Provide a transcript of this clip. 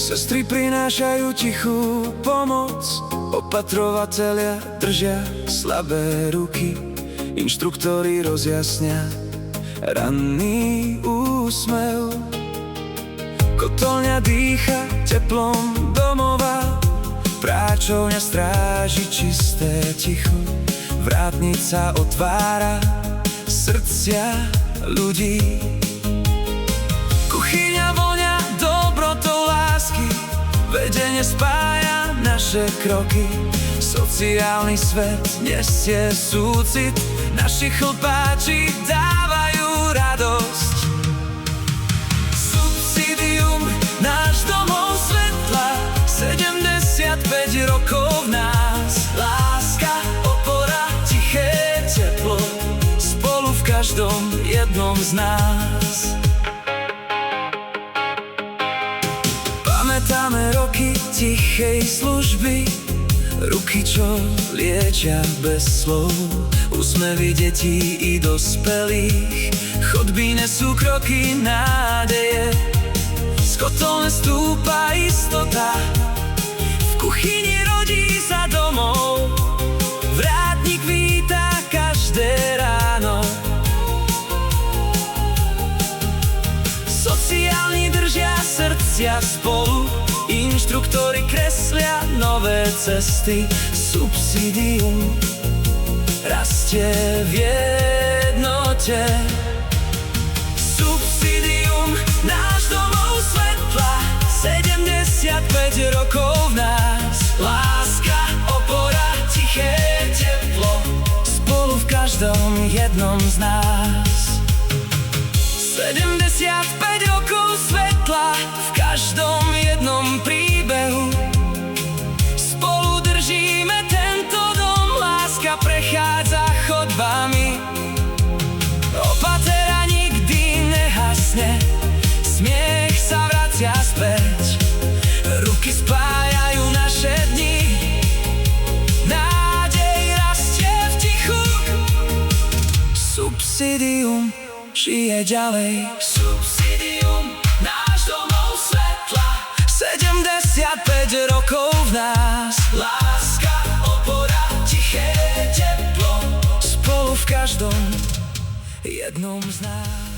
Sestry prinášajú tichú pomoc, opatrovatelia držia slabé ruky, inštruktori rozjasnia ranný úsmev. Kotolňa dýcha teplom domova, práčovňa stráži čisté ticho, vrátnica otvára srdcia ľudí. Kuchyňa vonia dobrotou lásky, vedenie spája naše kroky. Sociálny svet nesie súcit, naši chlpáči dávajú radosť. Subsidium, náš domov svetla, 75 rokov v nás. Láska, opora, tiché teplo, spolu v každom jednom z nás. Pamätáme roky tichej služby, ruky, čo liečia bez slov, úsmevy detí i dospelých, chodby nesú kroky nádeje. Z kotolne stúpa istota, v kuchyni rodí sa domov, vrátnik víta každé ráno. Sociálni držia srdcia spolu, inštruktori kreslia nové cesty. Subsidium rastie v jednote. Subsidium, náš domov svetla, 75 rokov v nás. Láska, opora, tiché teplo, spolu v každom jednom z nás. 75 rokov svetla v každom jednom príbehu, spolu držíme tento dom, láska prechádza chodbami. Opatera nikdy nehasne, smiech sa vracia späť, ruky spájajú naše dni, nádej rastie v tichu. Subsidium žije ďalej. Subsidium, náš domov svetla, 75 rokov v nás. Láska, opora, tiché teplo, spolu v každom jednom z nás.